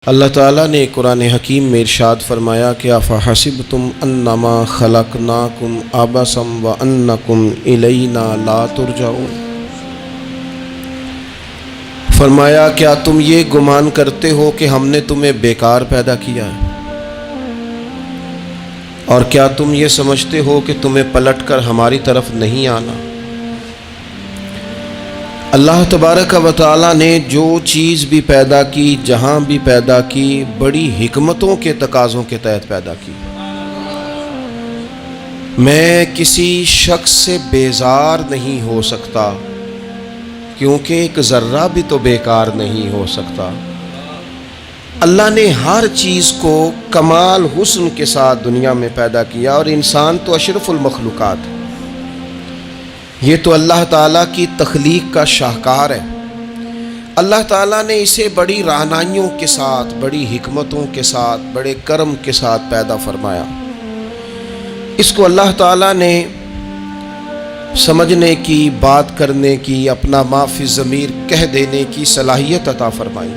اللہ تعالیٰ نے قرآن حکیم میں ارشاد فرمایا کہ افحسبتم انما خلقناکم عبثا وانکم الینا لا ترجعون، فرمایا کیا تم یہ گمان کرتے ہو کہ ہم نے تمہیں بیکار پیدا کیا ہے، اور کیا تم یہ سمجھتے ہو کہ تمہیں پلٹ کر ہماری طرف نہیں آنا؟ اللہ تبارک و تعالیٰ نے جو چیز بھی پیدا کی، جہاں بھی پیدا کی، بڑی حکمتوں کے تقاضوں کے تحت پیدا کی۔ میں کسی شخص سے بیزار نہیں ہو سکتا، کیونکہ ایک ذرہ بھی تو بیکار نہیں ہو سکتا۔ اللہ نے ہر چیز کو کمال حسن کے ساتھ دنیا میں پیدا کیا، اور انسان تو اشرف المخلوقات ہے۔ یہ تو اللہ تعالیٰ کی تخلیق کا شاہکار ہے۔ اللہ تعالیٰ نے اسے بڑی رہنمائیوں کے ساتھ، بڑی حکمتوں کے ساتھ، بڑے کرم کے ساتھ پیدا فرمایا۔ اس کو اللہ تعالیٰ نے سمجھنے کی، بات کرنے کی، اپنا ما فی الضمیر کہہ دینے کی صلاحیت عطا فرمائی۔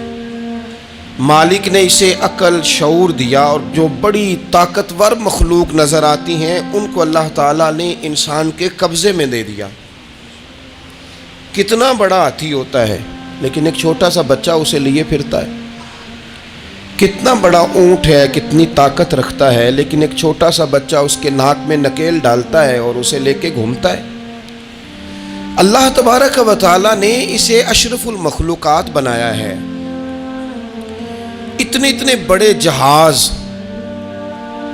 مالک نے اسے عقل، شعور دیا، اور جو بڑی طاقتور مخلوق نظر آتی ہیں ان کو اللہ تعالیٰ نے انسان کے قبضے میں دے دیا۔ کتنا بڑا ہاتھی ہوتا ہے لیکن ایک چھوٹا سا بچہ اسے لیے پھرتا ہے۔ کتنا بڑا اونٹ ہے، کتنی طاقت رکھتا ہے، لیکن ایک چھوٹا سا بچہ اس کے ناک میں نکیل ڈالتا ہے اور اسے لے کے گھومتا ہے۔ اللہ تبارک و تعالیٰ نے اسے اشرف المخلوقات بنایا ہے۔ اتنے بڑے جہاز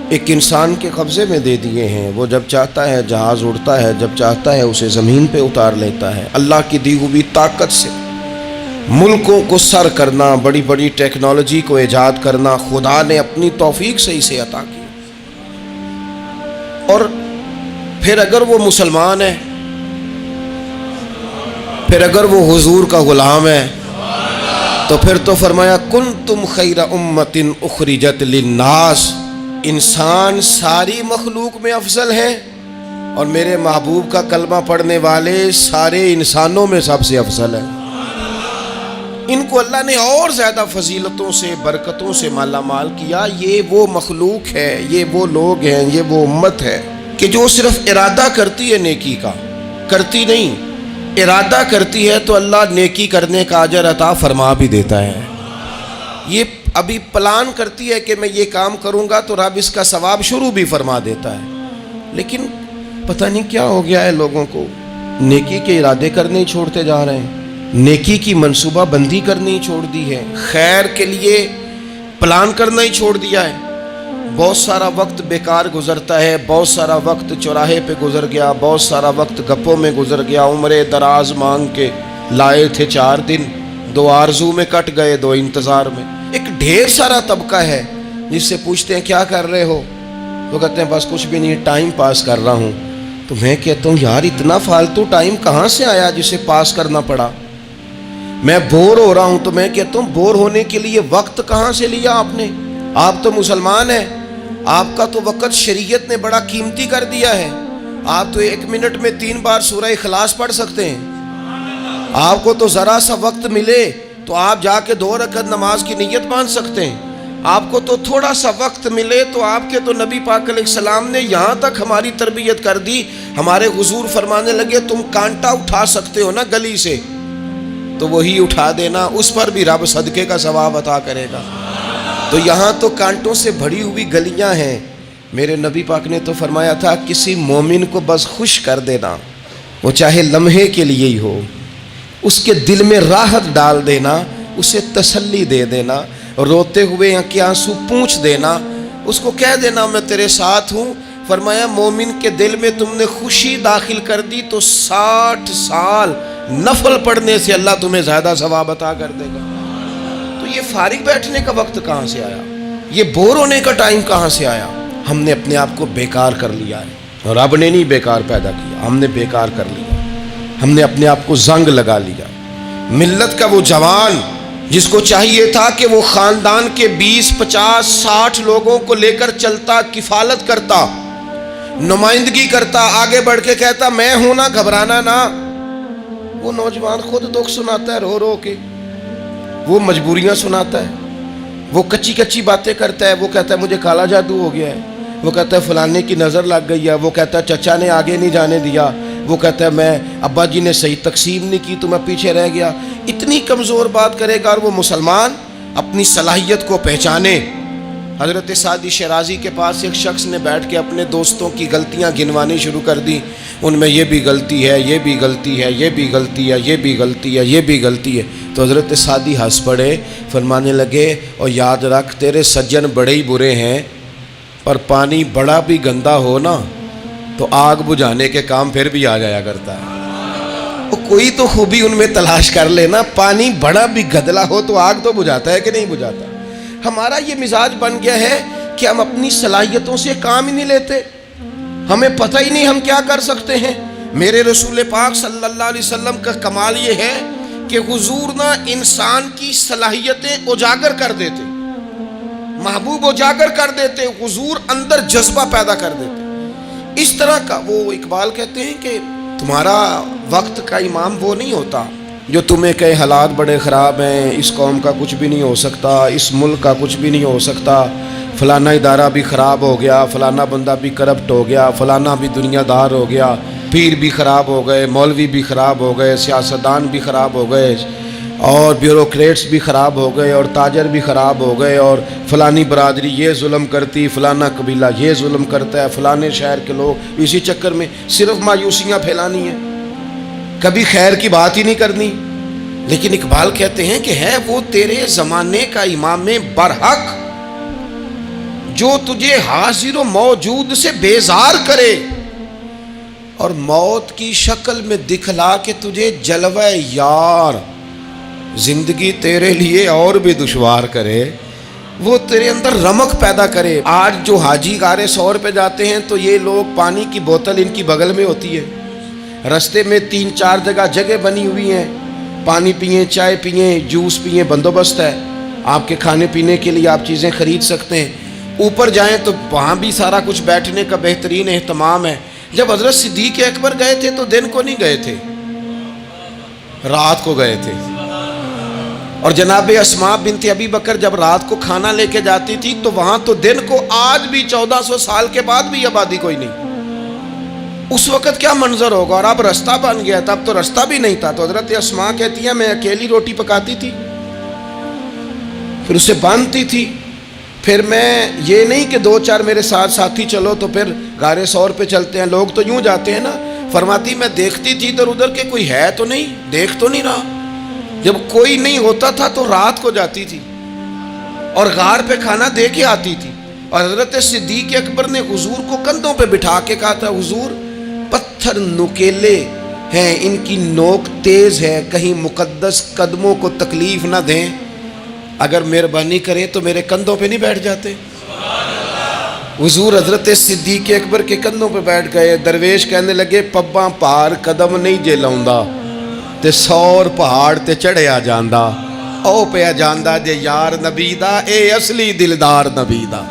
ایک انسان کے قبضے میں دے دیے ہیں۔ وہ جب چاہتا ہے جہاز اڑتا ہے، جب چاہتا ہے اسے زمین پہ اتار لیتا ہے۔ اللہ کی دی ہوئی طاقت سے ملکوں کو سر کرنا، بڑی بڑی ٹیکنالوجی کو ایجاد کرنا خدا نے اپنی توفیق سے اسے عطا کیا۔ اور پھر اگر وہ مسلمان ہے، پھر اگر وہ حضور کا غلام ہے، تو پھر تو فرمایا کنتم خیر امت اخرجت للناس، انسان ساری مخلوق میں افضل ہیں، اور میرے محبوب کا کلمہ پڑھنے والے سارے انسانوں میں سب سے افضل ہیں۔ ان کو اللہ نے اور زیادہ فضیلتوں سے، برکتوں سے مالا مال کیا۔ یہ وہ مخلوق ہے، یہ وہ لوگ ہیں، یہ وہ امت ہے کہ جو صرف ارادہ کرتی ہے نیکی کا، کرتی نہیں، ارادہ کرتی ہے تو اللہ نیکی کرنے کا اجر عطا فرما بھی دیتا ہے۔ یہ ابھی پلان کرتی ہے کہ میں یہ کام کروں گا تو رب اس کا ثواب شروع بھی فرما دیتا ہے، لیکن پتہ نہیں کیا ہو گیا ہے لوگوں کو، نیکی کے ارادے کرنے ہی چھوڑتے جا رہے ہیں، نیکی کی منصوبہ بندی کرنی ہی چھوڑ دی ہے، خیر کے لیے پلان کرنا ہی چھوڑ دیا ہے۔ بہت سارا وقت بیکار گزرتا ہے، بہت سارا وقت چوراہے پہ گزر گیا، بہت سارا وقت گپوں میں گزر گیا، عمرے دراز مانگ کے لائے تھے 4 دن، 2 آرزو میں کٹ گئے، 2 انتظار میں۔ ایک ڈھیر سارا طبقہ ہے جس سے پوچھتے ہیں کیا کر رہے ہو، وہ کہتے ہیں بس کچھ بھی نہیں، ٹائم پاس کر رہا ہوں۔ تو میں کہتا ہوں یار اتنا فالتو ٹائم کہاں سے آیا جسے پاس کرنا پڑا؟ میں بور ہو رہا ہوں تو میں کہتا ہوں بور ہونے کے لیے وقت کہاں سے لیا آپ نے؟ آپ تو مسلمان ہیں، آپ کا تو وقت شریعت نے بڑا قیمتی کر دیا ہے۔ آپ تو 1 منٹ میں 3 بار سورہ اخلاص پڑھ سکتے ہیں۔ آپ کو تو ذرا سا وقت ملے تو آپ جا کے 2 رکعت نماز کی نیت باندھ سکتے ہیں۔ آپ کو تو تھوڑا سا وقت ملے تو آپ کے تو نبی پاک علیہ السلام نے یہاں تک ہماری تربیت کر دی، ہمارے حضور فرمانے لگے تم کانٹا اٹھا سکتے ہو نا گلی سے، تو وہی اٹھا دینا، اس پر بھی رب صدقے کا ثواب عطا کرے گا۔ تو یہاں تو کانٹوں سے بھری ہوئی گلیاں ہیں۔ میرے نبی پاک نے تو فرمایا تھا کسی مومن کو بس خوش کر دینا، وہ چاہے لمحے کے لیے ہی ہو، اس کے دل میں راحت ڈال دینا، اسے تسلی دے دینا، روتے ہوئے آنکھ آنسو پونچھ دینا، اس کو کہہ دینا میں تیرے ساتھ ہوں۔ فرمایا مومن کے دل میں تم نے خوشی داخل کر دی تو 60 سال نفل پڑھنے سے اللہ تمہیں زیادہ ثواب عطا کر دے گا۔ تو یہ فارغ بیٹھنے کا وقت کہاں سے آیا؟ یہ بور ہونے کا ٹائم کہاں سے آیا؟ ہم نے اپنے آپ کو بیکار کر لیا ہے، رب نے نہیں بیکار پیدا کیا، ہم نے بیکار کر لیا، ہم نے اپنے آپ کو زنگ لگا لیا۔ ملت کا وہ جوان جس کو چاہیے تھا کہ وہ خاندان کے 20، 50، 60 لوگوں کو لے کر چلتا، کفالت کرتا، نمائندگی کرتا، آگے بڑھ کے کہتا میں ہوں نا، گھبرانا نہ، وہ نوجوان خود دکھ سناتا ہے رو رو کے، وہ مجبوریاں سناتا ہے، وہ کچی کچی باتیں کرتا ہے، وہ کہتا ہے مجھے کالا جادو ہو گیا ہے، وہ کہتا ہے فلانے کی نظر لگ گئی ہے، وہ کہتا ہے چچا نے آگے نہیں جانے دیا، وہ کہتا ہے میں ابا جی نے صحیح تقسیم نہیں کی تو میں پیچھے رہ گیا. اتنی کمزور بات کرے گا. اور وہ مسلمان اپنی صلاحیت کو پہچانے. حضرت سعدی شیرازی کے پاس ایک شخص نے بیٹھ کے اپنے دوستوں کی غلطیاں گنوانی شروع کر دی. ان میں یہ بھی غلطی ہے، یہ بھی غلطی ہے، یہ بھی غلطی ہے، یہ بھی غلطی ہے، یہ بھی غلطی ہے. تو حضرت سعدی ہنس پڑے، فرمانے لگے اور یاد رکھ تیرے سجن بڑے ہی برے ہیں، پر پانی بڑا بھی گندا ہو نا تو آگ بجھانے کے کام پھر بھی آ جایا کرتا ہے. کوئی تو خوبی ان میں تلاش کر لینا. پانی بڑا بھی گدلا ہو تو آگ تو بجھاتا ہے کہ نہیں بجھاتا. ہمارا یہ مزاج بن گیا ہے کہ ہم اپنی صلاحیتوں سے کام ہی نہیں لیتے. ہمیں پتہ ہی نہیں ہم کیا کر سکتے ہیں. میرے رسول پاک صلی اللہ علیہ وسلم کا کمال یہ ہے کہ حضور نہ انسان کی صلاحیتیں اجاگر کر دیتے، محبوب اجاگر کر دیتے، حضور اندر جذبہ پیدا کر دیتے. اس طرح کا وہ اقبال کہتے ہیں کہ تمہارا وقت کا امام وہ نہیں ہوتا جو تمہیں کہے حالات بڑے خراب ہیں، اس قوم کا کچھ بھی نہیں ہو سکتا، اس ملک کا کچھ بھی نہیں ہو سکتا، فلانا ادارہ بھی خراب ہو گیا، فلانا بندہ بھی کرپٹ ہو گیا، فلانا بھی دنیا دار ہو گیا، پیر بھی خراب ہو گئے، مولوی بھی خراب ہو گئے، سیاستدان بھی خراب ہو گئے، اور بیوروکریٹس بھی خراب ہو گئے، اور تاجر بھی خراب ہو گئے، اور فلانی برادری یہ ظلم کرتی، فلانا قبیلہ یہ ظلم کرتا ہے، فلانے شہر کے لوگ. اسی چکر میں صرف مایوسیاں پھیلانی ہیں، کبھی خیر کی بات ہی نہیں کرنی. لیکن اقبال کہتے ہیں کہ ہے وہ تیرے زمانے کا امام برحق جو تجھے حاضر و موجود سے بیزار کرے اور موت کی شکل میں دکھلا کے تجھے جلوہ یار زندگی تیرے لیے اور بھی دشوار کرے. وہ تیرے اندر رمق پیدا کرے. آج جو حاجی غار سور پہ جاتے ہیں تو یہ لوگ پانی کی بوتل ان کی بغل میں ہوتی ہے، رستے میں 3-4 جگہ بنی ہوئی ہیں، پانی پئیں، چائے پئیں، جوس پئیں، بندوبست ہے. آپ کے کھانے پینے کے لیے آپ چیزیں خرید سکتے ہیں. اوپر جائیں تو وہاں بھی سارا کچھ بیٹھنے کا بہترین اہتمام ہے. جب حضرت صدیق اکبر گئے تھے تو دن کو نہیں گئے تھے، رات کو گئے تھے. اور جناب اسماء بنت ابی بکر جب رات کو کھانا لے کے جاتی تھی تو وہاں تو دن کو آج بھی 1400 سال کے بعد بھی آبادی کوئی نہیں. اس وقت کیا منظر ہوگا. اور اب رستہ بن گیا تھا، اب تو رستہ بھی نہیں تھا. تو حضرت اسماء کہتی ہیں میں اکیلی روٹی پکاتی تھی، پھر اسے باندھتی تھی، پھر میں یہ نہیں کہ 2-4 میرے ساتھ ساتھی چلو تو پھر غار سور پہ چلتے ہیں، لوگ تو یوں جاتے ہیں نا. فرماتی میں دیکھتی تھی ادھر ادھر کہ کوئی ہے تو نہیں، دیکھ تو نہیں رہا. جب کوئی نہیں ہوتا تھا تو رات کو جاتی تھی اور غار پہ کھانا دے کے آتی تھی. اور حضرت صدیق اکبر نے حضور کو کندھوں پہ بٹھا کے کہا تھا حضور پتھر نکیلے ہیں، ان کی نوک تیز ہے، کہیں مقدس قدموں کو تکلیف نہ دیں، اگر مہربانی کریں تو میرے کندھوں پہ نہیں بیٹھ جاتے. حضور حضرت صدیق اکبر کے کندھوں پہ بیٹھ گئے. درویش کہنے لگے پباں پار قدم نہیں جے لاؤندا تے 100 پہاڑ تے چڑھیا جاندا، او پیا جاندا جے یار نبی دا، اے اصلی دلدار نبی دا.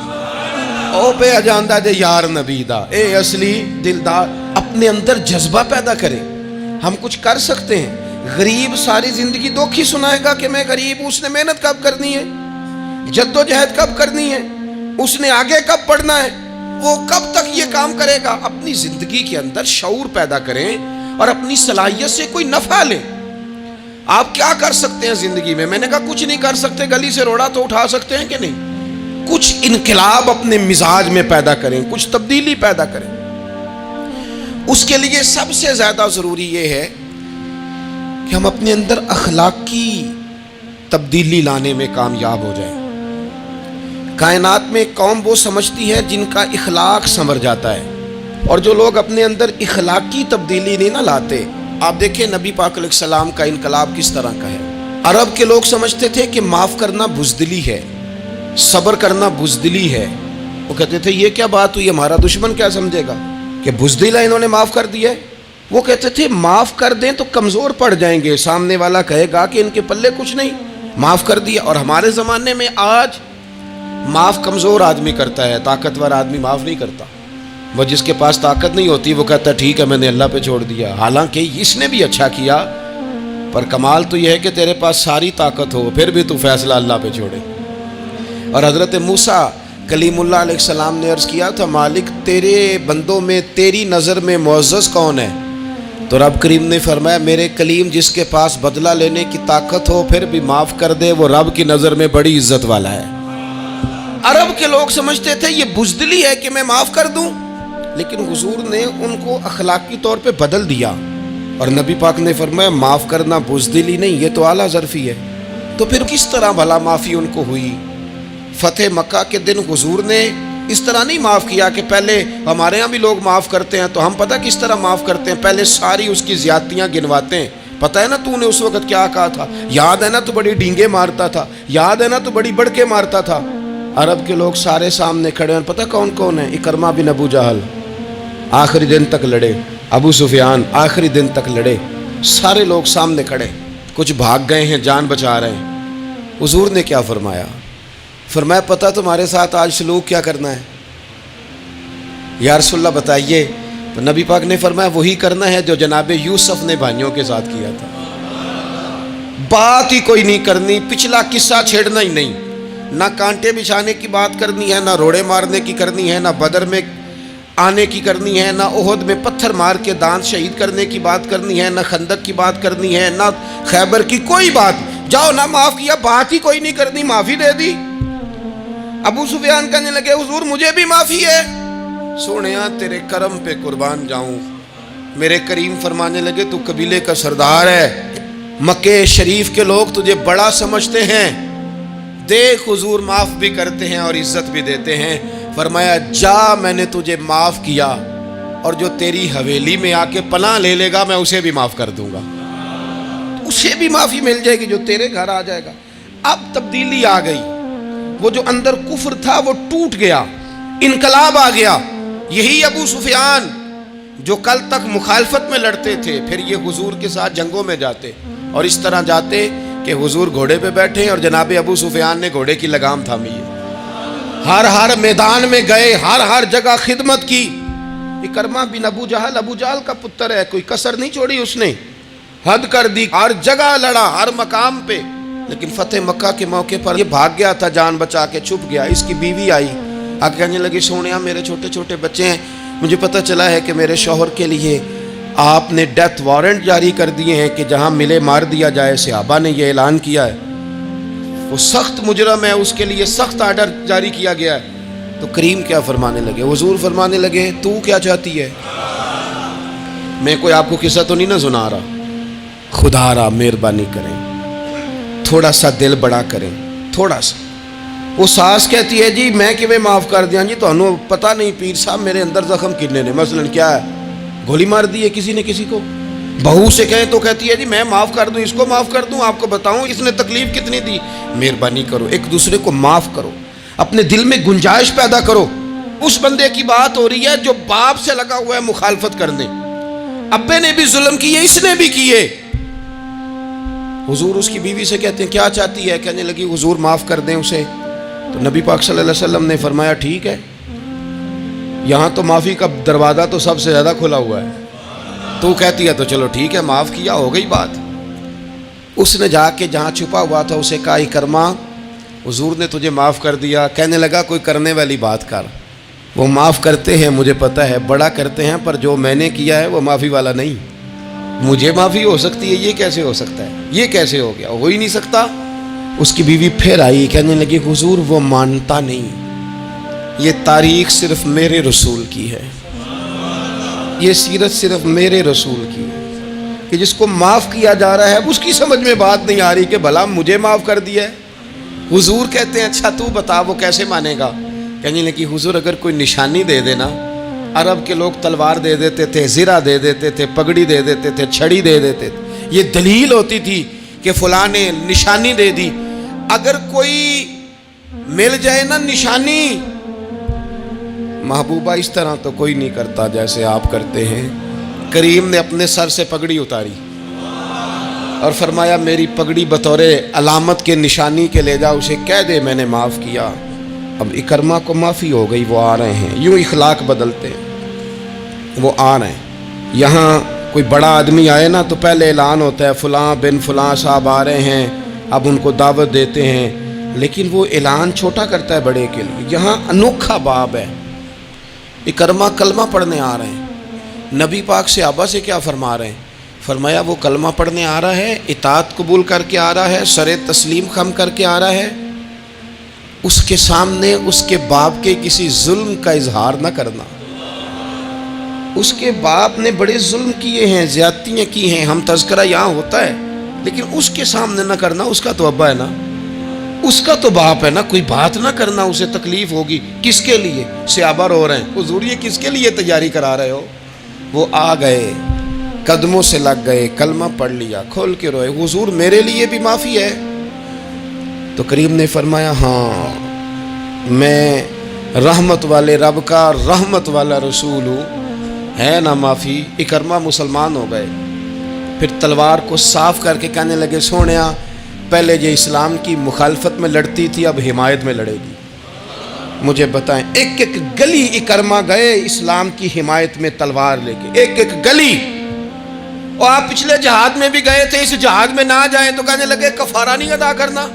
او پیا جاندا جے یار نبی دا، اے اصلی دلدار. اپنے اندر جذبہ پیدا کرے. ہم کچھ کر سکتے ہیں. غریب ساری زندگی دکھ ہی سنائے گا کہ میں غریب ہوں. اس نے محنت کب کرنی ہے، جد و جہد کب کرنی ہے، اس نے آگے کب پڑھنا ہے، وہ کب تک یہ کام کرے گا. اپنی زندگی کے اندر شعور پیدا کریں اور اپنی صلاحیت سے کوئی نفع لیں. آپ کیا کر سکتے ہیں زندگی میں؟ میں نے کہا کچھ نہیں کر سکتے. گلی سے روڑا تو اٹھا سکتے ہیں کہ نہیں؟ کچھ انقلاب اپنے مزاج میں پیدا کریں، کچھ تبدیلی پیدا کریں. اس کے لیے سب سے زیادہ ضروری یہ ہے کہ ہم اپنے اندر اخلاقی تبدیلی لانے میں کامیاب ہو جائیں. کائنات میں ایک قوم وہ سمجھتی ہے جن کا اخلاق سنور جاتا ہے، اور جو لوگ اپنے اندر اخلاقی تبدیلی نہیں نہ لاتے. آپ دیکھیں نبی پاک علیہ السلام کا انقلاب کس طرح کا ہے. عرب کے لوگ سمجھتے تھے کہ معاف کرنا بزدلی ہے، صبر کرنا بزدلی ہے. وہ کہتے تھے یہ کیا بات ہوئی، ہمارا دشمن کیا سمجھے گا کہ بزدل ہے، انہوں نے معاف کر دیا ہے. وہ کہتے تھے معاف کر دیں تو کمزور پڑ جائیں گے، سامنے والا کہے گا کہ ان کے پلے کچھ نہیں، معاف کر دیا. اور ہمارے زمانے میں آج معاف کمزور آدمی کرتا ہے، طاقتور آدمی معاف نہیں کرتا. وہ جس کے پاس طاقت نہیں ہوتی وہ کہتا ہے ٹھیک ہے میں نے اللہ پہ چھوڑ دیا، حالانکہ اس نے بھی اچھا کیا. پر کمال تو یہ ہے کہ تیرے پاس ساری طاقت ہو پھر بھی تو فیصلہ اللہ پہ چھوڑے. اور حضرت موسیٰ کلیم اللہ علیہ السلام نے عرض کیا تھا مالک تیرے بندوں میں تیری نظر میں معزز کون ہے؟ تو رب کریم نے فرمایا میرے کلیم جس کے پاس بدلہ لینے کی طاقت ہو پھر بھی معاف کر دے وہ رب کی نظر میں بڑی عزت والا ہے۔ عرب کے لوگ سمجھتے تھے یہ بزدلی ہے کہ میں معاف کر دوں، لیکن حضور نے ان کو اخلاقی طور پہ بدل دیا، اور نبی پاک نے فرمایا معاف کرنا بزدلی نہیں، یہ تو اعلیٰ ظرفی ہے۔ تو پھر کس طرح بھلا معافی ان کو ہوئی؟ فتح مکہ کے دن حضور نے اس طرح نہیں معاف کیا کہ پہلے ہمارے ہاں بھی لوگ معاف کرتے ہیں تو ہم پتہ کس طرح معاف کرتے ہیں، پہلے ساری اس کی زیادتیاں گنواتے ہیں۔ پتہ ہے نا تو نے اس وقت کیا کہا تھا، یاد ہے نا تو بڑی ڈینگے مارتا تھا، یاد ہے نا تو بڑی بڑھ کے مارتا تھا۔ عرب کے لوگ سارے سامنے کھڑے ہیں، پتہ کون کون ہیں؟ اکرمہ بن ابو جہل آخری دن تک لڑے، ابو سفیان آخری دن تک لڑے، سارے لوگ سامنے کھڑے، کچھ بھاگ گئے ہیں جان بچا رہے ہیں۔ حضور نے کیا فرمایا؟ فرمایا پتہ تمہارے ساتھ آج سلوک کیا کرنا ہے؟ یا رسول اللہ بتائیے۔ تو نبی پاک نے فرمایا وہی کرنا ہے جو جناب یوسف نے بھائیوں کے ساتھ کیا تھا، بات ہی کوئی نہیں کرنی، پچھلا قصہ چھیڑنا ہی نہیں، نہ کانٹے بچھانے کی بات کرنی ہے، نہ روڑے مارنے کی کرنی ہے، نہ بدر میں آنے کی کرنی ہے، نہ احد میں پتھر مار کے دانت شہید کرنے کی بات کرنی ہے، نہ خندق کی بات کرنی ہے، نہ خیبر کی کوئی بات۔ جاؤ نہ معاف کیا، بات ہی کوئی نہیں کرنی، معافی دے دی۔ ابو سفیان کہنے لگے حضور مجھے بھی معافی ہے۔ سونیا تیرے کرم پہ قربان جاؤں۔ میرے کریم فرمانے لگے تو قبیلے کا سردار ہے، مکہ شریف کے لوگ تجھے بڑا سمجھتے ہیں، دیکھ حضور معاف بھی کرتے ہیں اور عزت بھی دیتے ہیں۔ فرمایا جا میں نے تجھے معاف کیا، اور جو تیری حویلی میں آ کے پناہ لے لے گا میں اسے بھی معاف کر دوں گا، اسے بھی معافی مل جائے گی جو تیرے گھر آ جائے گا۔ اب تبدیلی آ گئی، وہ جو اندر کفر تھا وہ ٹوٹ گیا، انقلاب آ گیا۔ یہی ابو سفیان جو کل تک مخالفت میں لڑتے تھے پھر یہ حضور کے ساتھ جنگوں میں جاتے، اور اس طرح جاتے کہ حضور گھوڑے پہ بیٹھے اور جناب ابو سفیان نے گھوڑے کی لگام تھامی ہے، ہر میدان میں گئے، ہر جگہ خدمت کی۔ اکرمہ بن ابو جہل کا پتر ہے، کوئی کسر نہیں چھوڑی اس نے، حد کر دی، ہر جگہ لڑا، ہر مقام پہ۔ لیکن فتح مکہ کے موقع پر یہ بھاگ گیا تھا، جان بچا کے چھپ گیا۔ اس کی بیوی آئی، آ کہنے لگی سونیا میرے چھوٹے چھوٹے بچے ہیں، مجھے پتہ چلا ہے کہ میرے شوہر کے لیے آپ نے ڈیتھ وارنٹ جاری کر دیے ہیں کہ جہاں ملے مار دیا جائے، صحابہ نے یہ اعلان کیا ہے، وہ سخت مجرم ہے، اس کے لیے سخت آرڈر جاری کیا گیا ہے۔ تو کریم کیا فرمانے لگے؟ حضور فرمانے لگے تو کیا چاہتی ہے؟ میں کوئی آپ کو قصہ تو نہیں نہ سنا رہا، خدا را مہربانی کریں، تھوڑا سا دل بڑا کریں، تھوڑا سا۔ وہ ساس کہتی ہے جی میں کیویں معاف کر دیاں جی، تانوں پتہ نہیں پیر صاحب میرے اندر زخم کتنے نے، مثلا کیا ہے، گولی مار دی ہے کسی نے کسی کو۔ بہو سے کہیں تو کہتی ہے جی میں معاف کر دوں، اس کو معاف کر دوں، آپ کو بتاؤں اس نے تکلیف کتنی دی۔ مہربانی کرو ایک دوسرے کو معاف کرو، اپنے دل میں گنجائش پیدا کرو۔ اس بندے کی بات ہو رہی ہے جو باپ سے لگا ہوا ہے مخالفت کرنے، ابے نے بھی ظلم کیے، اس نے بھی کیے۔ حضور اس کی بیوی سے کہتے ہیں کیا چاہتی ہے؟ کہنے لگی حضور معاف کر دیں اسے۔ تو نبی پاک صلی اللہ علیہ وسلم نے فرمایا ٹھیک ہے، یہاں تو معافی کا دروازہ تو سب سے زیادہ کھلا ہوا ہے، تو کہتی ہے تو چلو ٹھیک ہے معاف کیا، ہو گئی بات۔ اس نے جا کے جہاں چھپا ہوا تھا اسے کہا اکرمہ حضور نے تجھے معاف کر دیا۔ کہنے لگا کوئی کرنے والی بات کر، وہ معاف کرتے ہیں مجھے پتہ ہے، بڑا کرتے ہیں، پر جو میں نے کیا ہے وہ معافی والا نہیں۔ مجھے معافی ہو سکتی ہے، یہ کیسے ہو سکتا ہے، یہ کیسے ہو گیا، ہو ہی نہیں سکتا۔ اس کی بیوی پھر آئی، کہنے لگی حضور وہ مانتا نہیں، یہ تاریخ صرف میرے رسول کی ہے، یہ سیرت صرف میرے رسول کی ہے، کہ جس کو معاف کیا جا رہا ہے اس کی سمجھ میں بات نہیں آ رہی کہ بھلا مجھے معاف کر دیا ہے۔ حضور کہتے ہیں اچھا تو بتا وہ کیسے مانے گا؟ کہنے لگی حضور اگر کوئی نشانی دے دینا، عرب کے لوگ تلوار دے دیتے تھے، زرہ دے دیتے تھے، پگڑی دے دیتے تھے، چھڑی دے دیتے تھے، یہ دلیل ہوتی تھی کہ فلاں نے نشانی دے دی۔ اگر کوئی مل جائے نا نشانی، محبوبہ اس طرح تو کوئی نہیں کرتا جیسے آپ کرتے ہیں۔ کریم نے اپنے سر سے پگڑی اتاری اور فرمایا میری پگڑی بطور علامت کے نشانی کے لے جا، اسے کہہ دے میں نے معاف کیا۔ اب اکرمہ کو معافی ہو گئی، وہ آ رہے ہیں، یوں اخلاق بدلتے ہیں، وہ آ رہے ہیں۔ یہاں کوئی بڑا آدمی آئے نا تو پہلے اعلان ہوتا ہے فلاں بن فلاں صاحب آ رہے ہیں، اب ان کو دعوت دیتے ہیں، لیکن وہ اعلان چھوٹا کرتا ہے بڑے کے لیے. یہاں انوکھا باب ہے. اکرمہ کلمہ پڑھنے آ رہے ہیں. نبی پاک صحابہ سے کیا فرما رہے ہیں؟ فرمایا وہ کلمہ پڑھنے آ رہا ہے، اطاعت قبول کر کے آ رہا ہے، سر تسلیم خم کر کے آ رہا ہے، اس کے سامنے اس کے باپ کے کسی ظلم کا اظہار نہ کرنا. اس کے باپ نے بڑے ظلم کیے ہیں، زیادتیاں کی ہیں، ہم تذکرہ یہاں ہوتا ہے، لیکن اس کے سامنے نہ کرنا. اس کا تو ابا ہے نا، اس کا تو باپ ہے نا. کوئی بات نہ کرنا، اسے تکلیف ہوگی. کس کے لیے؟ صحابہ رو رہے ہیں، حضور یہ کس کے لیے تیاری کرا رہے ہو؟ وہ آ گئے، قدموں سے لگ گئے، کلمہ پڑھ لیا، کھول کے روئے. حضور میرے لیے بھی معافی ہے؟ تو کریم نے فرمایا ہاں، میں رحمت والے رب کا رحمت والا رسول ہوں، ہے نا معافی. اکرمہ مسلمان ہو گئے. پھر تلوار کو صاف کر کے کہنے لگے سونیا پہلے یہ اسلام کی مخالفت میں لڑتی تھی، اب حمایت میں لڑے گی. مجھے بتائیں، ایک ایک گلی اکرمہ گئے اسلام کی حمایت میں تلوار لے کے، ایک ایک گلی. اور آپ پچھلے جہاد میں بھی گئے تھے، اس جہاد میں نہ جائیں تو کہنے لگے کفارہ نہیں ادا کرنا،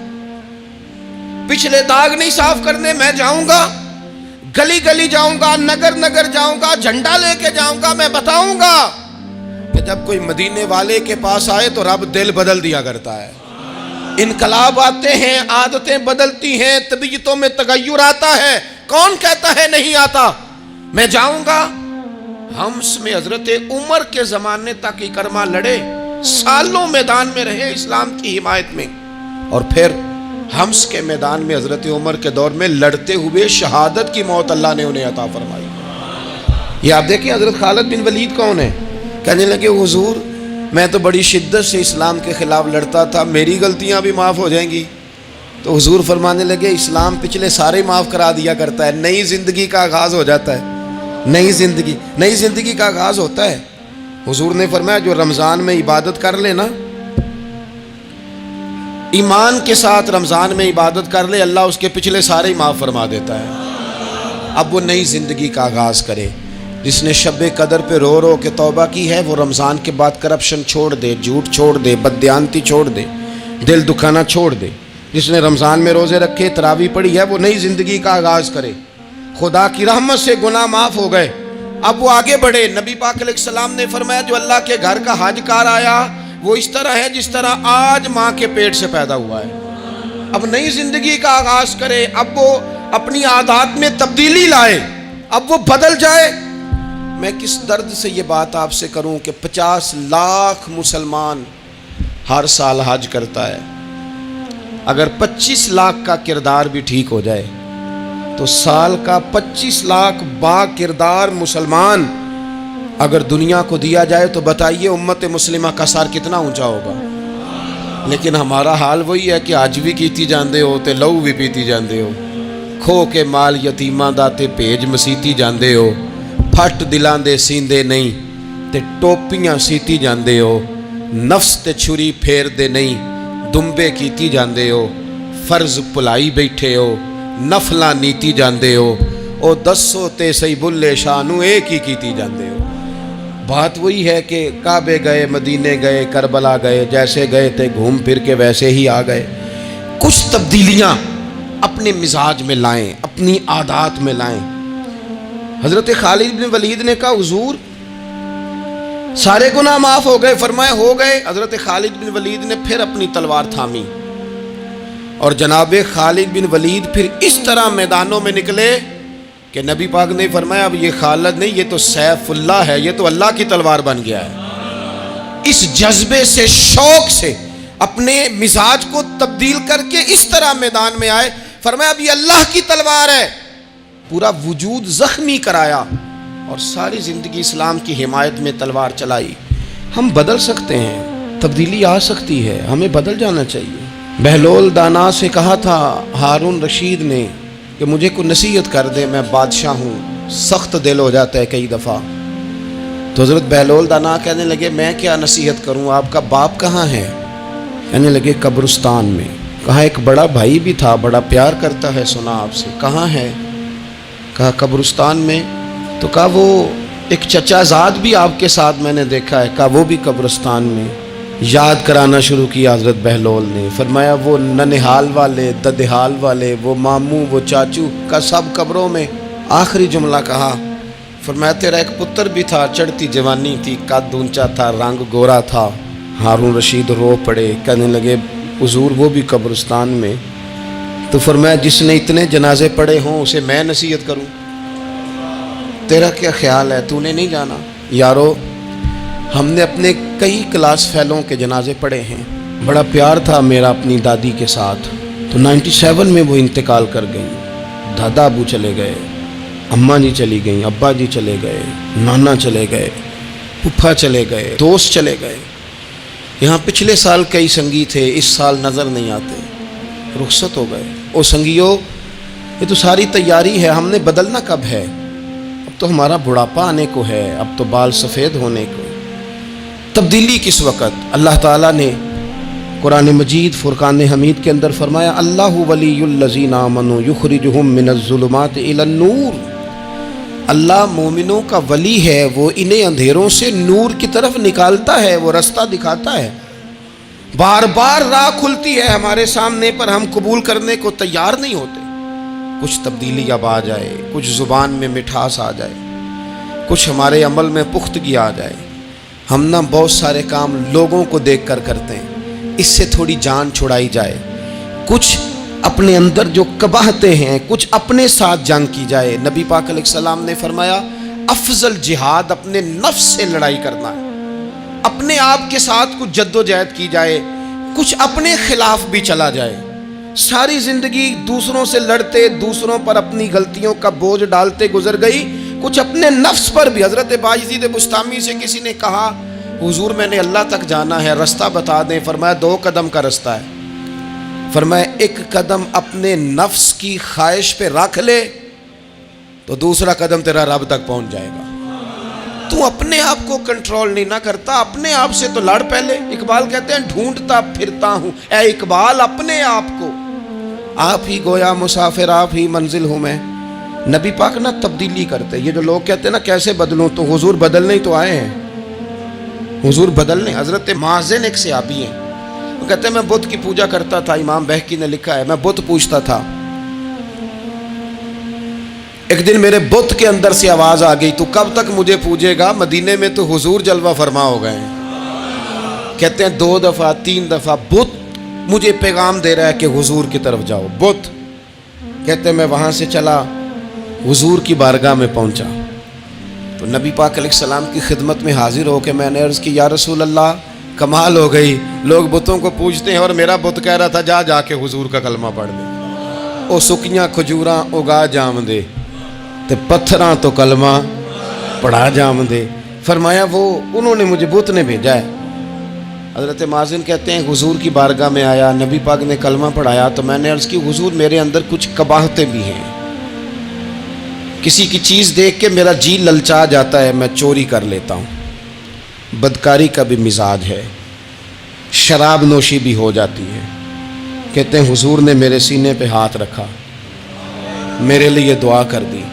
پچھلے داغ نہیں صاف کرنے. میں جاؤں گا، گلی گلی جاؤں گا، نگر نگر جاؤں گا، جھنڈا لے کے جاؤں گا. میں بتاؤں گا کہ جب کوئی مدینے والے کے پاس آئے تو رب دل بدل دیا کرتا ہے. انقلاب آتے ہیں، عادتیں بدلتی ہیں، طبیعتوں میں تغیر آتا ہے. کون کہتا ہے نہیں آتا؟ میں جاؤں گا. حمص میں حضرت عمر کے زمانے تک اکرمہ لڑے، سالوں میدان میں رہے اسلام کی حمایت میں، اور پھر حمص کے میدان میں حضرت عمر کے دور میں لڑتے ہوئے شہادت کی موت اللہ نے انہیں عطا فرمائی. یہ آپ دیکھیں حضرت خالد بن ولید کون ہے؟ کہنے لگے حضور میں تو بڑی شدت سے اسلام کے خلاف لڑتا تھا، میری غلطیاں بھی معاف ہو جائیں گی. تو حضور فرمانے لگے اسلام پچھلے سارے معاف کرا دیا کرتا ہے. نئی زندگی کا آغاز ہو جاتا ہے، نئی زندگی کا آغاز ہوتا ہے. حضور نے فرمایا جو رمضان میں عبادت کر لے نا، ایمان کے ساتھ رمضان میں عبادت کر لے، اللہ اس کے پچھلے سارے ہی معاف فرما دیتا ہے. اب وہ نئی زندگی کا آغاز کرے. جس نے شب قدر پہ رو رو کے توبہ کی ہے وہ رمضان کے بعد کرپشن چھوڑ دے، جھوٹ چھوڑ دے، بددیانتی چھوڑ دے، دل دکھانا چھوڑ دے. جس نے رمضان میں روزے رکھے، تراویح پڑھی ہے، وہ نئی زندگی کا آغاز کرے. خدا کی رحمت سے گناہ معاف ہو گئے، اب وہ آگے بڑھے. نبی پاک علیہ السلام نے فرمایا جو اللہ کے گھر کا حج کار آیا وہ اس طرح ہے جس طرح آج ماں کے پیٹ سے پیدا ہوا ہے. اب نئی زندگی کا آغاز کرے، اب وہ اپنی عادات میں تبدیلی لائے، اب وہ بدل جائے. میں کس درد سے یہ بات آپ سے کروں کہ 50 لاکھ مسلمان ہر سال حج کرتا ہے. اگر 25 لاکھ کا کردار بھی ٹھیک ہو جائے تو سال کا 25 لاکھ با کردار مسلمان اگر دنیا کو دیا جائے تو بتائیے امت مسلمہ کا سر کتنا اونچا ہوگا. لیکن ہمارا حال وہی ہے کہ آج بھی کیتی جاندے ہو تے لہو بھی پیتی جاندے ہو، کھو کے مال یتیماں دا تے بھیج مسیتی جاندے ہو، پھٹ دلاں دے سیندے نہیں تے ٹوپیاں سیتی جاندے ہو، نفس تے چھری پھیر دے نہیں دمبے کیتی جاندے ہو، فرض پلائی بیٹھے ہو، نفلاں نیتی جاندے ہو، او دسو تے سی بلے شانو ایک ہی کیتی جاندے ہو. بات وہی ہے کہ کعبے گئے، مدینے گئے، کربلا گئے، جیسے گئے تھے گھوم پھر کے ویسے ہی آ گئے. کچھ تبدیلیاں اپنے مزاج میں لائیں، اپنی عادات میں لائیں. حضرت خالد بن ولید نے کہا حضور سارے گناہ معاف ہو گئے. فرمایا ہو گئے. حضرت خالد بن ولید نے پھر اپنی تلوار تھامی اور جناب خالد بن ولید پھر اس طرح میدانوں میں نکلے کہ نبی پاک نے فرمایا اب یہ خالد نہیں، یہ تو سیف اللہ ہے، یہ تو اللہ کی تلوار بن گیا ہے. اس جذبے سے، شوق سے اپنے مزاج کو تبدیل کر کے اس طرح میدان میں آئے. فرمایا اب یہ اللہ کی تلوار ہے. پورا وجود زخمی کرایا اور ساری زندگی اسلام کی حمایت میں تلوار چلائی. ہم بدل سکتے ہیں، تبدیلی آ سکتی ہے، ہمیں بدل جانا چاہیے. بہلول دانا سے کہا تھا ہارون رشید نے کہ مجھے کوئی نصیحت کر دے، میں بادشاہ ہوں، سخت دل ہو جاتا ہے کئی دفعہ. تو حضرت بہلول دانا کہنے لگے میں کیا نصیحت کروں، آپ کا باپ کہاں ہے؟ کہنے لگے قبرستان میں. کہا ایک بڑا بھائی بھی تھا، بڑا پیار کرتا ہے، سنا آپ سے، کہاں ہے؟ کہا قبرستان میں. تو کہا وہ ایک چچا زاد بھی آپ کے ساتھ میں نے دیکھا ہے. کہا وہ بھی قبرستان میں. یاد کرانا شروع کیا حضرت بہلول نے. فرمایا وہ ننہال والے، ددہال والے، وہ ماموں، وہ چاچو کا سب قبروں میں. آخری جملہ کہا، فرمایا تیرا ایک پتر بھی تھا، چڑھتی جوانی تھی، قد اونچا تھا، رنگ گورا تھا. ہارون رشید رو پڑے، کہنے لگے حضور وہ بھی قبرستان میں. تو فرمایا جس نے اتنے جنازے پڑھے ہوں اسے میں نصیحت کروں؟ تیرا کیا خیال ہے؟ تو نے نہیں جانا؟ یارو ہم نے اپنے کئی کلاس فیلوں کے جنازے پڑھے ہیں. بڑا پیار تھا میرا اپنی دادی کے ساتھ. تو 97 میں وہ انتقال کر گئی. دادا ابو چلے گئے، اماں جی چلی گئیں، ابا جی چلے گئے، نانا چلے گئے، پھپھا چلے گئے، دوست چلے گئے. یہاں پچھلے سال کئی سنگی تھے، اس سال نظر نہیں آتے، رخصت ہو گئے. او سنگیو، یہ تو ساری تیاری ہے، ہم نے بدلنا کب ہے؟ اب تو ہمارا بڑھاپا آنے کو ہے، اب تو بال سفید ہونے کو. تبدیلی کس وقت؟ اللہ تعالیٰ نے قرآن مجید فرقان حمید کے اندر فرمایا اللہ ولی الذین آمنوا یخرجہم من الظلمات الی النور. اللہ مومنوں کا ولی ہے، وہ انہیں اندھیروں سے نور کی طرف نکالتا ہے، وہ رستہ دکھاتا ہے. بار بار راہ کھلتی ہے ہمارے سامنے پر ہم قبول کرنے کو تیار نہیں ہوتے. کچھ تبدیلی اب آ جائے، کچھ زبان میں مٹھاس آ جائے، کچھ ہمارے عمل میں پختگی آ جائے. ہم نہ بہت سارے کام لوگوں کو دیکھ کر کرتے ہیں، اس سے تھوڑی جان چھڑائی جائے. کچھ اپنے اندر جو قباہتیں ہیں کچھ اپنے ساتھ جنگ کی جائے. نبی پاک علیہ السلام نے فرمایا افضل جہاد اپنے نفس سے لڑائی کرنا ہے. اپنے آپ کے ساتھ کچھ جد و جہد کی جائے، کچھ اپنے خلاف بھی چلا جائے. ساری زندگی دوسروں سے لڑتے، دوسروں پر اپنی غلطیوں کا بوجھ ڈالتے گزر گئی، کچھ اپنے نفس پر بھی. حضرت باجزید بستامی سے کسی نے کہا حضور میں نے اللہ تک جانا ہے، رستہ بتا دیں. فرمایا 2 قدم کا رستہ ہے. فرمایا 1 قدم اپنے نفس کی خواہش پہ رکھ لے تو دوسرا قدم تیرا رب تک پہنچ جائے گا. تو اپنے آپ کو کنٹرول نہیں نہ کرتا، اپنے آپ سے تو لڑ پہلے. اقبال کہتے ہیں ڈھونڈتا پھرتا ہوں اے اقبال اپنے آپ کو، آپ ہی گویا مسافر آپ ہی منزل ہوں میں. نبی پاک نہ تبدیلی کرتے. یہ جو لوگ کہتے ہیں نا کیسے بدلوں، تو حضور بدلنے ہی تو آئے ہیں. حضور بدلنے. حضرت مازن ایک صحابی ہیں، وہ کہتے ہیں میں بت کی پوجا کرتا تھا. امام بہقی نے لکھا ہے میں بت پوجتا تھا. ایک دن میرے بت کے اندر سے آواز آ گئی تو کب تک مجھے پوجے گا، مدینے میں تو حضور جلوہ فرما ہو گئے ہیں. کہتے ہیں 2 دفعہ 3 دفعہ بت مجھے پیغام دے رہا ہے کہ حضور کی طرف جاؤ. بت کہتے ہیں میں وہاں سے چلا، حضور کی بارگاہ میں پہنچا تو نبی پاک علیہ السلام کی خدمت میں حاضر ہو کے میں نے عرض کی یا رسول اللہ کمال ہو گئی، لوگ بتوں کو پوجتے ہیں اور میرا بت کہہ رہا تھا جا جا کے حضور کا کلمہ پڑھ دے. او سکیاں کھجوراں اگا جام دے تے پتھراں تو کلمہ پڑھا جام دے. فرمایا وہ انہوں نے مجھے بت نے بھیجا ہے. حضرت مازن کہتے ہیں حضور کی بارگاہ میں آیا، نبی پاک نے کلمہ پڑھایا تو میں نے عرض کی حضور میرے اندر کچھ قباہتیں بھی ہیں، کسی کی چیز دیکھ کے میرا جی للچا جاتا ہے، میں چوری کر لیتا ہوں، بدکاری کا بھی مزاج ہے، شراب نوشی بھی ہو جاتی ہے. کہتے ہیں حضور نے میرے سینے پہ ہاتھ رکھا، میرے لیے دعا کر دی.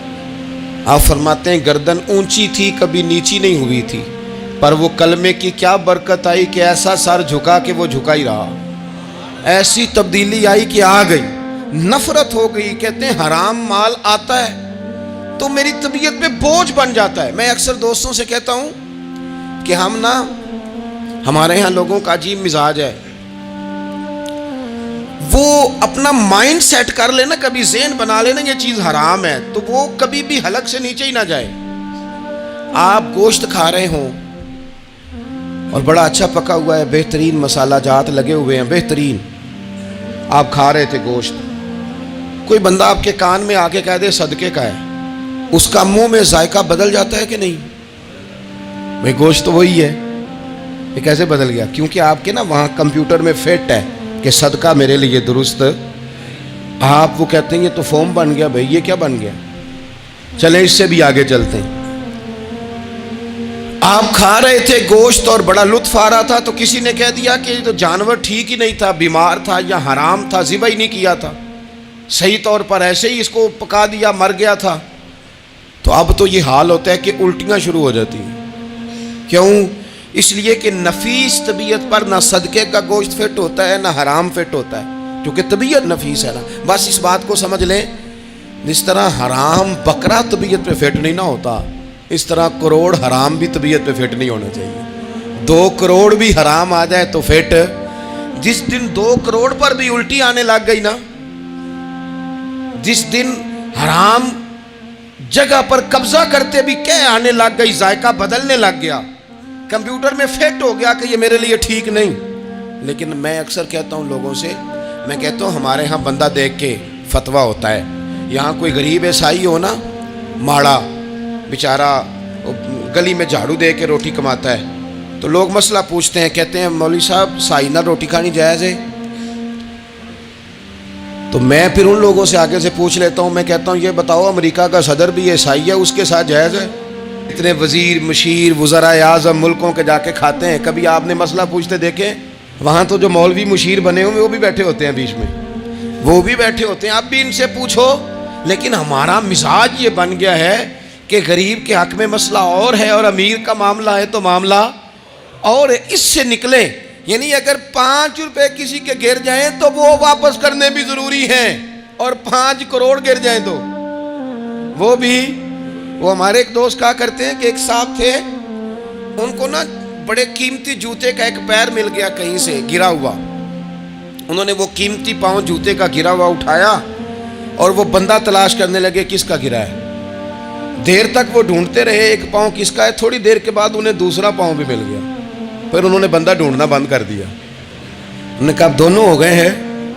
آپ فرماتے ہیں گردن اونچی تھی کبھی نیچی نہیں ہوئی تھی، پر وہ کلمے کی کیا برکت آئی کہ ایسا سر جھکا کہ وہ جھکا ہی رہا. ایسی تبدیلی آئی کہ آ گئی، نفرت ہو گئی. کہتے ہیں حرام مال آتا ہے تو میری طبیعت پہ بوجھ بن جاتا ہے. میں اکثر دوستوں سے کہتا ہوں کہ ہمارے یہاں لوگوں کا عجیب مزاج ہے، وہ اپنا مائنڈ سیٹ کر لینا، کبھی ذہن بنا لینا یہ چیز حرام ہے تو وہ کبھی بھی حلق سے نیچے ہی نہ جائے. آپ گوشت کھا رہے ہوں اور بڑا اچھا پکا ہوا ہے، بہترین مسالہ جات لگے ہوئے ہیں، بہترین، آپ کھا رہے تھے گوشت، کوئی بندہ آپ کے کان میں آ کے کہہ دے صدقے کا ہے، اس کا منہ میں ذائقہ بدل جاتا ہے کہ نہیں؟ بھئی گوشت تو وہی ہے، یہ کیسے بدل گیا؟ کیونکہ آپ کے نا وہاں کمپیوٹر میں فٹ ہے کہ صدقہ میرے لیے درست. آپ وہ کہتے ہیں یہ تو فارم بن گیا. بھئی یہ کیا بن گیا؟ چلیں اس سے بھی آگے چلتے ہیں. آپ کھا رہے تھے گوشت اور بڑا لطف آ رہا تھا تو کسی نے کہہ دیا کہ یہ تو جانور ٹھیک ہی نہیں تھا، بیمار تھا یا حرام تھا، ذبح ہی نہیں کیا تھا، صحیح طور پر ایسے ہی اس کو پکا دیا، مر گیا تھا. تو اب تو یہ حال ہوتا ہے کہ الٹیاں شروع ہو جاتی ہیں. کیوں اس لیے کہ نفیس طبیعت پر نہ صدقے کا گوشت فٹ ہوتا ہے نہ حرام فٹ ہوتا ہے، کیونکہ طبیعت نفیس ہے نا. بس اس بات کو سمجھ لیں، جس طرح حرام بکرا طبیعت پہ فٹ نہیں نہ ہوتا، اس طرح کروڑ حرام بھی طبیعت پہ فٹ نہیں ہونا چاہیے. 2 کروڑ بھی حرام آ جائے تو فٹ. جس دن 2 کروڑ پر بھی الٹی آنے لگ گئی نا، جس دن حرام جگہ پر قبضہ کرتے بھی کہہ آنے لگ گئی، ذائقہ بدلنے لگ گیا، کمپیوٹر میں فٹ ہو گیا کہ یہ میرے لیے ٹھیک نہیں. لیکن میں اکثر کہتا ہوں لوگوں سے، میں کہتا ہوں ہمارے ہاں بندہ دیکھ کے فتویٰ ہوتا ہے. یہاں کوئی غریب عیسائی ہو نا، ماڑا بیچارہ گلی میں جھاڑو دے کے روٹی کماتا ہے، تو لوگ مسئلہ پوچھتے ہیں، کہتے ہیں مولوی صاحب سائنہ روٹی کھانی جائز ہے؟ تو میں پھر ان لوگوں سے آگے سے پوچھ لیتا ہوں، میں کہتا ہوں یہ بتاؤ امریکہ کا صدر بھی عیسائی ہے، اس کے ساتھ جائز ہے؟ اتنے وزیر مشیر وزراء اعظم ملکوں کے جا کے کھاتے ہیں، کبھی آپ نے مسئلہ پوچھتے دیکھیں؟ وہاں تو جو مولوی مشیر بنے ہوئے وہ بھی بیٹھے ہوتے ہیں بیچ میں، وہ بھی بیٹھے ہوتے ہیں، اب بھی ان سے پوچھو. لیکن ہمارا مزاج یہ بن گیا ہے کہ غریب کے حق میں مسئلہ اور ہے اور امیر کا معاملہ ہے تو معاملہ اور اس سے نکلے. یعنی اگر 5 روپے کسی کے گر جائیں تو وہ واپس کرنے بھی ضروری ہیں، اور 5 کروڑ گر جائیں تو وہ بھی. وہ ہمارے ایک دوست کہا کرتے ہیں کہ ایک صاحب تھے، ان کو نا بڑے قیمتی جوتے کا ایک پیر مل گیا کہیں سے گرا ہوا. انہوں نے وہ قیمتی پاؤں جوتے کا گرا ہوا اٹھایا اور وہ بندہ تلاش کرنے لگے کس کا گرا ہے. دیر تک وہ ڈھونڈتے رہے ایک پاؤں کس کا ہے، تھوڑی دیر کے بعد انہیں دوسرا پاؤں بھی مل گیا. پھر انہوں نے بندہ ڈھونڈنا بند کر دیا. انہوں نے کہا اب دونوں ہو گئے ہیں،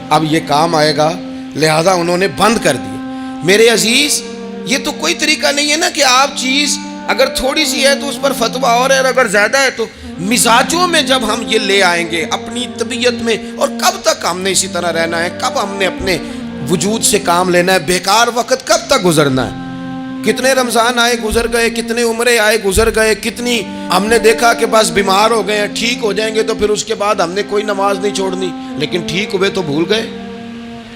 اب یہ کام آئے گا، لہذا انہوں نے بند کر دیا. میرے عزیز، یہ تو کوئی طریقہ نہیں ہے نا کہ آپ چیز اگر تھوڑی سی ہے تو اس پر فتویٰ اور ہے، اور اگر زیادہ ہے تو مزاجوں میں جب ہم یہ لے آئیں گے اپنی طبیعت میں، اور کب تک ہم نے اسی طرح رہنا ہے؟ کب ہم نے اپنے وجود سے کام لینا ہے؟ بیکار وقت کب تک گزرنا ہے؟ کتنے رمضان آئے گزر گئے، کتنے عمرے آئے گزر گئے، کتنی ہم نے دیکھا کہ بس بیمار ہو گئے ہیں، ٹھیک ہو جائیں گے تو پھر اس کے بعد ہم نے کوئی نماز نہیں چھوڑنی، لیکن ٹھیک ہوئے تو بھول گئے،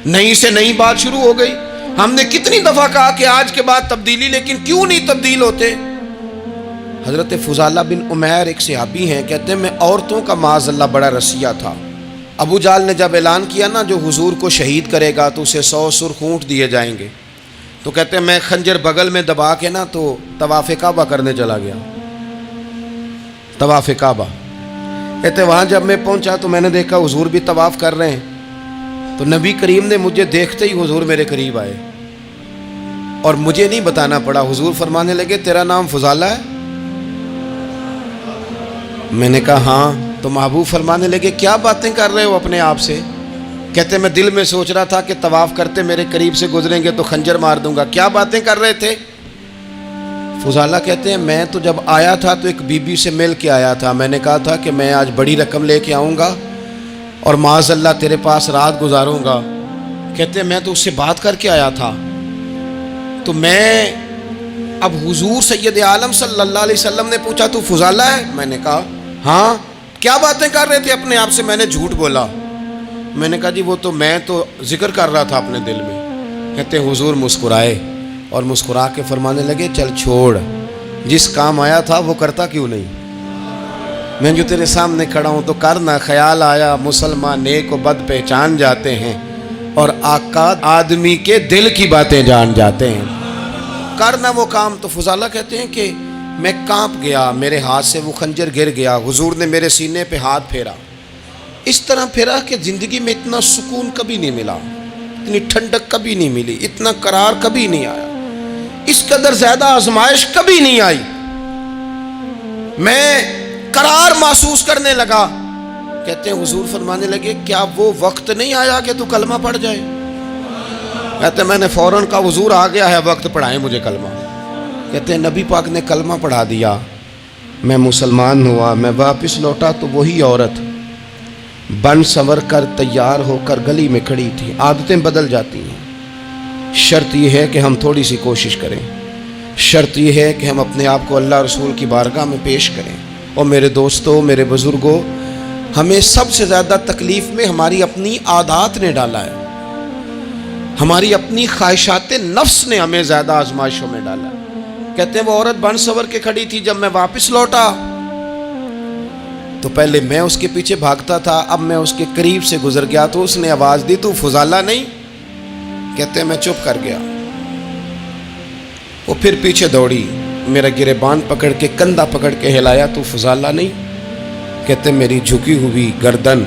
نئی سے نئی بات شروع ہو گئی. ہم نے کتنی دفعہ کہا کہ آج کے بعد تبدیلی، لیکن کیوں نہیں تبدیل ہوتے؟ حضرت فضالہ بن عمیر ایک صحابی ہیں، کہتے ہیں میں عورتوں کا معاذ اللہ بڑا رسیہ تھا. ابو جہل نے جب اعلان کیا نا جو حضور کو شہید کرے گا تو اسے 100 سرخ اونٹ دیے جائیں گے، تو کہتے ہیں میں خنجر بغل میں دبا کے نا تو طواف کعبہ کرنے چلا گیا. طواف کعبہ کہتے وہاں جب میں پہنچا تو میں نے دیکھا حضور بھی طواف کر رہے ہیں، تو نبی کریم نے مجھے دیکھتے ہی حضور میرے قریب آئے اور مجھے نہیں بتانا پڑا. حضور فرمانے لگے تیرا نام فضالہ ہے؟ میں نے کہا ہاں. تو محبوب فرمانے لگے کیا باتیں کر رہے ہو اپنے آپ سے؟ کہتے میں دل میں سوچ رہا تھا کہ طواف کرتے میرے قریب سے گزریں گے تو خنجر مار دوں گا. کیا باتیں کر رہے تھے؟ فضالہ کہتے ہیں میں تو جب آیا تھا تو ایک بی بی سے مل کے آیا تھا، میں نے کہا تھا کہ میں آج بڑی رقم لے کے آؤں گا اور معاذ اللہ تیرے پاس رات گزاروں گا. کہتے ہیں میں تو اس سے بات کر کے آیا تھا. تو میں اب حضور سید عالم صلی اللہ علیہ وسلم نے پوچھا تو فضالہ ہے؟ میں نے کہا ہاں. کیا باتیں کر رہے تھے اپنے آپ سے؟ میں نے جھوٹ بولا. میں نے کہا جی وہ تو میں تو ذکر کر رہا تھا اپنے دل میں. کہتے ہیں حضور مسکرائے اور مسکرا کے فرمانے لگے چل چھوڑ، جس کام آیا تھا وہ کرتا کیوں نہیں؟ میں جو تیرے سامنے کھڑا ہوں تو کرنا. خیال آیا مسلمان نیک و بد پہچان جاتے ہیں اور آقا آدمی کے دل کی باتیں جان جاتے ہیں. کرنا وہ کام. تو فضالہ کہتے ہیں کہ میں کانپ گیا، میرے ہاتھ سے وہ خنجر گر گیا. حضور نے میرے سینے پہ ہاتھ پھیرا، اس طرح پھیرا کہ زندگی میں اتنا سکون کبھی نہیں ملا، اتنی ٹھنڈک کبھی نہیں ملی، اتنا قرار کبھی نہیں آیا، اس قدر زیادہ آزمائش کبھی نہیں آئی. میں قرار محسوس کرنے لگا. کہتے ہیں حضور فرمانے لگے کیا وہ وقت نہیں آیا کہ تو کلمہ پڑھ جائے؟ کہتے ہیں میں نے فوراً کہا حضور آ گیا ہے وقت، پڑھائیں مجھے کلمہ. کہتے ہیں نبی پاک نے کلمہ پڑھا دیا، میں مسلمان ہوا. میں واپس لوٹا تو وہی عورت بن سنور کر تیار ہو کر گلی میں کھڑی تھی. عادتیں بدل جاتی ہیں. شرط یہ ہے کہ ہم تھوڑی سی کوشش کریں، شرط یہ ہے کہ ہم اپنے آپ کو اللہ رسول کی بارگاہ میں پیش کریں. اور میرے دوستوں، میرے بزرگوں، ہمیں سب سے زیادہ تکلیف میں ہماری اپنی عادات نے ڈالا ہے، ہماری اپنی خواہشات نفس نے ہمیں زیادہ آزمائشوں میں ڈالا ہے. کہتے ہیں وہ عورت بن سنور کے کھڑی تھی. جب میں واپس لوٹا تو پہلے میں اس کے پیچھے بھاگتا تھا، اب میں اس کے قریب سے گزر گیا تو اس نے آواز دی، تو فضالہ نہیں؟ کہتے ہیں میں چپ کر گیا۔ وہ پھر پیچھے دوڑی، میرا گریبان پکڑ کے، کندھا پکڑ کے ہلایا، تو فضالہ نہیں؟ کہتے میری جھکی ہوئی گردن